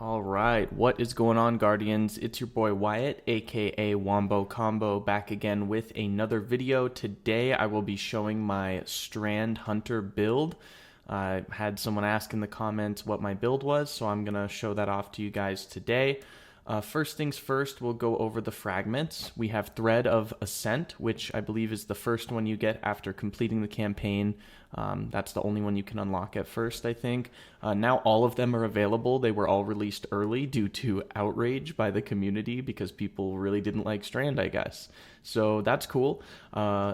All right, what is going on, Guardians? It's your boy Wyatt, aka Wombo Combo, back again with another video. Today I will be showing my Strand Hunter build. I had someone ask in the comments what my build was, so I'm going to show that off to you guys today. First things first, we'll go over the fragments. We have Thread of Ascent, which I believe is the first one you get after completing the campaign. That's the only one you can unlock at first, I think. Now all of them are available. They were all released early due to outrage by the community because people really didn't like Strand, I guess. So that's cool.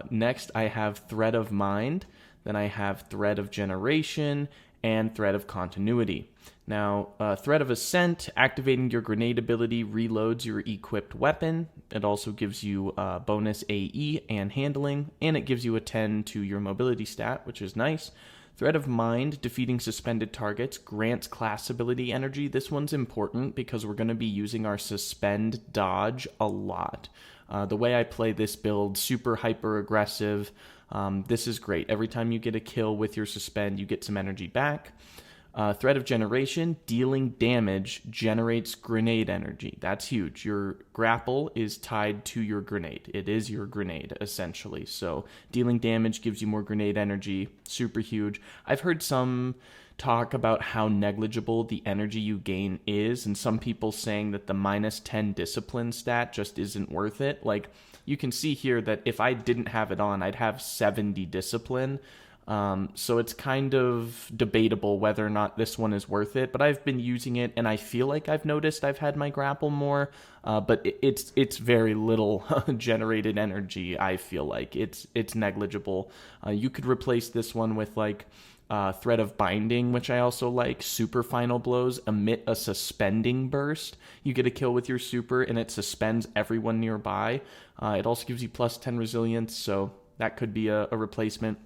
Next, I have Thread of Mind. Then I have Thread of Generation and Thread of Continuity. Now, Thread of Ascent, activating your grenade ability reloads your equipped weapon. It also gives you bonus AE and handling, and it gives you a 10 to your mobility stat, which is nice. Thread of Mind, defeating suspended targets, grants class ability energy. This one's important because we're going to be using our suspend dodge a lot. The way I play this build, super hyper aggressive. This is great. Every time you get a kill with your suspend, you get some energy back. Thread of Generation, dealing damage generates grenade energy. That's huge. Your grapple is tied to your grenade. It is your grenade, essentially. So dealing damage gives you more grenade energy. Super huge. I've heard some talk about how negligible the energy you gain is, and some people saying that the minus 10 discipline stat just isn't worth it. Like, you can see here that if I didn't have it on, I'd have 70 discipline. So it's kind of debatable whether or not this one is worth it, but I've been using it and I feel like I've noticed I've had my grapple more, but it's very little generated energy. I feel like it's negligible. You could replace this one with like Thread of Binding, which I also like. Super Final Blows emit a suspending burst. You get a kill with your super and it suspends everyone nearby. It also gives you plus 10 resilience, so that could be a replacement.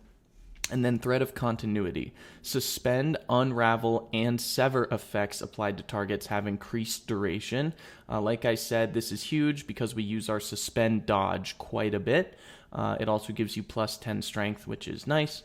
And then Thread of Continuity. Suspend, Unravel, and Sever effects applied to targets have increased duration. Like I said, this is huge because we use our Suspend dodge quite a bit. It also gives you plus 10 strength, which is nice.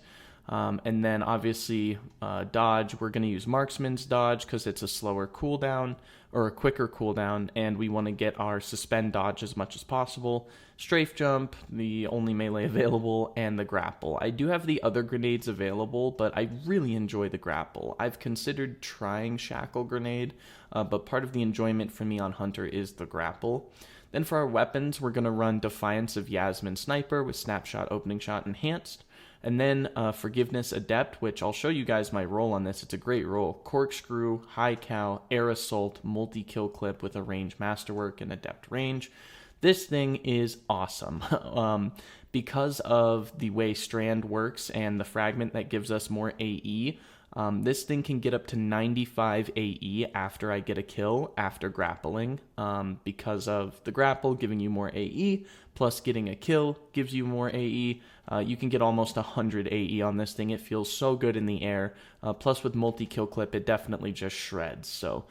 And then obviously dodge, we're going to use Marksman's dodge because it's a slower cooldown or a quicker cooldown, and we want to get our suspend dodge as much as possible. Strafe jump, the only melee available, and the grapple. I do have the other grenades available, but I really enjoy the grapple. I've considered trying shackle grenade, but part of the enjoyment for me on Hunter is the grapple. Then for our weapons, we're going to run Defiance of Yasmin Sniper with Snapshot, Opening Shot, Enhanced. And then Forgiveness Adept, which I'll show you guys my roll on this. It's a great roll. Corkscrew, High Cal, Air Assault, Multi-Kill Clip with a Range Masterwork and Adept Range. This thing is awesome. Because of the way Strand works and the fragment that gives us more AE, this thing can get up to 95 AE after I get a kill, after grappling, because of the grapple giving you more AE, plus getting a kill gives you more AE. You can get almost 100 AE on this thing. It feels so good in the air. Plus with multi-kill clip, it definitely just shreds. So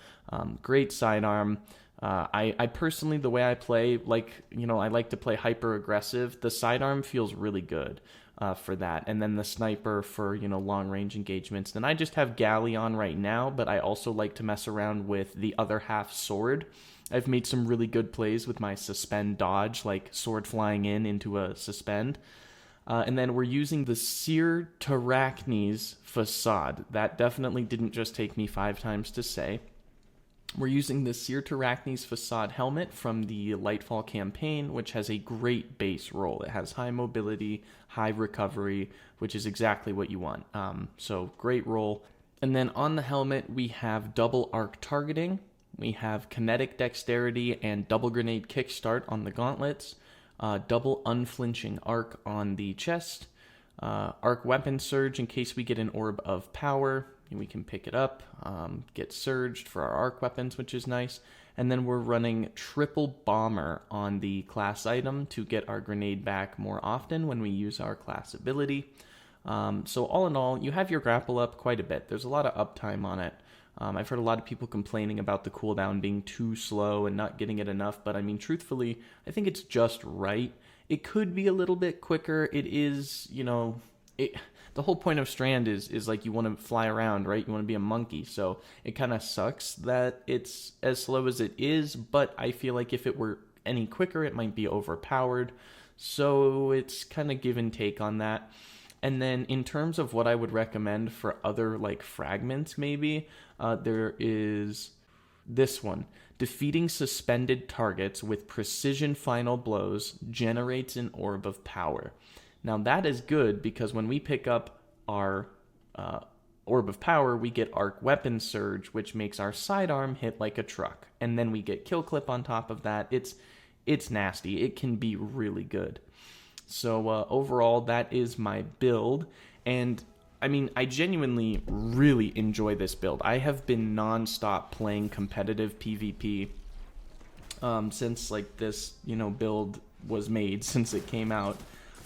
great sidearm. I personally, the way I play, I like to play hyper aggressive. The sidearm feels really good for that, and then the sniper for long range engagements. Then I just have galley on right now, but I also like to mess around with the other half sword. I've made some really good plays with my suspend dodge, like sword flying into a suspend. And then we're using the Seer Tarachnes facade. That definitely didn't just take me 5 times to say. We're using the Seer Tarachnes facade helmet from the Lightfall campaign, which has a great base roll. It has high mobility, high recovery, which is exactly what you want. So great roll. And then on the helmet, we have double arc targeting. We have kinetic dexterity and double grenade kickstart on the gauntlets. Double unflinching arc on the chest. Arc weapon surge in case we get an orb of power. We can pick it up, get surged for our arc weapons, which is nice. And then we're running triple bomber on the class item to get our grenade back more often when we use our class ability. So all in all, you have your grapple up quite a bit. There's a lot of uptime on it. I've heard a lot of people complaining about the cooldown being too slow and not getting it enough, but I mean, truthfully, I think it's just right. It could be a little bit quicker. It is, the whole point of Strand is like you want to fly around, right? You want to be a monkey. So it kind of sucks that it's as slow as it is, but I feel like if it were any quicker, it might be overpowered. So it's kind of give and take on that. And then in terms of what I would recommend for other like fragments, maybe there is this one. Defeating suspended targets with precision final blows generates an orb of power. Now that is good because when we pick up our orb of power, we get arc weapon surge, which makes our sidearm hit like a truck, and then we get kill clip on top of that. It's nasty. It can be really good. So overall, that is my build, and I mean, I genuinely really enjoy this build. I have been non-stop playing competitive PvP since like this, build was made, since it came out.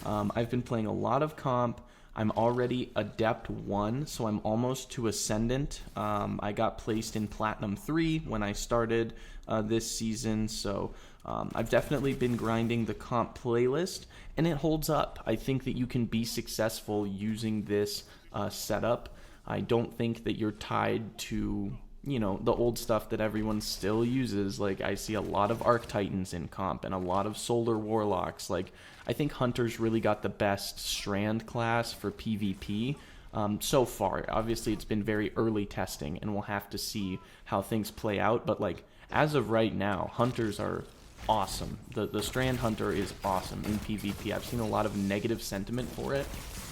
I've been playing a lot of comp. I'm already Adept 1, so I'm almost to Ascendant. I got placed in Platinum 3 when I started this season, so I've definitely been grinding the comp playlist, and it holds up. I think that you can be successful using this setup. I don't think that you're tied to, the old stuff that everyone still uses. Like, I see a lot of Arc Titans in comp and a lot of Solar Warlocks. Like, I think Hunter's really got the best Strand class for PvP so far. Obviously, it's been very early testing, and we'll have to see how things play out. But, like, as of right now, Hunters are awesome. The Strand Hunter is awesome in PvP. I've seen a lot of negative sentiment for it,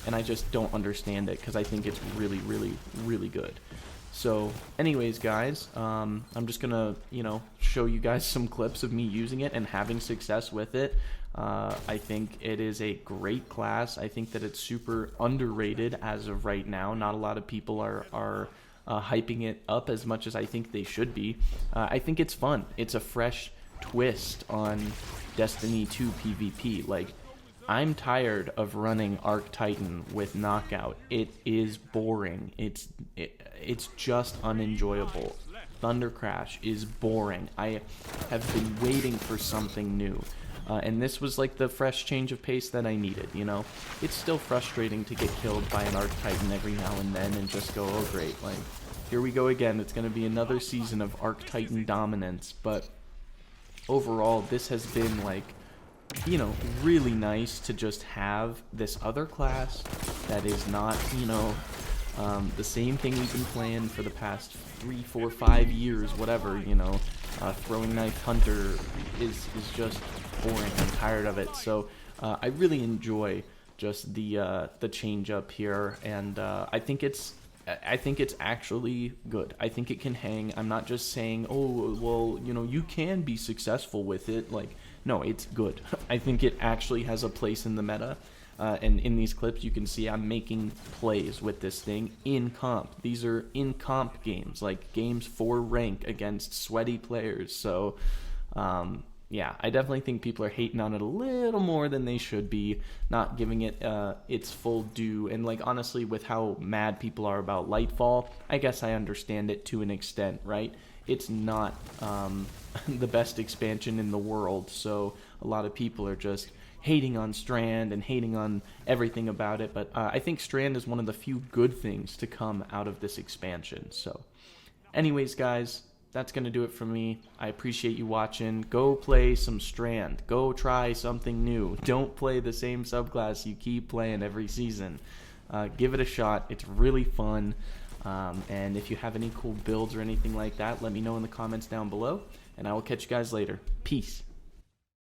and I just don't understand it because I think it's really, really, really good. So anyways, guys, I'm just gonna, show you guys some clips of me using it and having success with it. I think it is a great class. I think that it's super underrated as of right now. Not a lot of people are hyping it up as much as I think they should be. I think it's fun. It's a fresh twist on Destiny 2 PvP. Like, I'm tired of running Arc Titan with Knockout. It is boring. It's just unenjoyable. Thunder Crash is boring. I have been waiting for something new. And this was like the fresh change of pace that I needed, It's still frustrating to get killed by an Arc Titan every now and then and just go, oh great, like, here we go again. It's going to be another season of Arc Titan dominance. But overall, this has been like, really nice to just have this other class that is not, the same thing we've been playing for the past 3, 4, 5 years, whatever, Throwing Knife Hunter is just boring. I'm tired of it. So I really enjoy just the change up here, and I think it's actually good. I think it can hang. I'm not just saying, oh, well, you can be successful with it. Like, no, it's good. I think it actually has a place in the meta. And in these clips, you can see I'm making plays with this thing in comp. These are in comp games, like games for rank against sweaty players. So, yeah, I definitely think people are hating on it a little more than they should be, not giving it its full due. And, like, honestly, with how mad people are about Lightfall, I guess I understand it to an extent, right? It's not the best expansion in the world, so a lot of people are just hating on Strand and hating on everything about it. But I think Strand is one of the few good things to come out of this expansion. So anyways, guys, that's going to do it for me. I appreciate you watching. Go play some Strand. Go try something new. Don't play the same subclass you keep playing every season. Give it a shot. It's really fun. And if you have any cool builds or anything like that, let me know in the comments down below, and I will catch you guys later. Peace.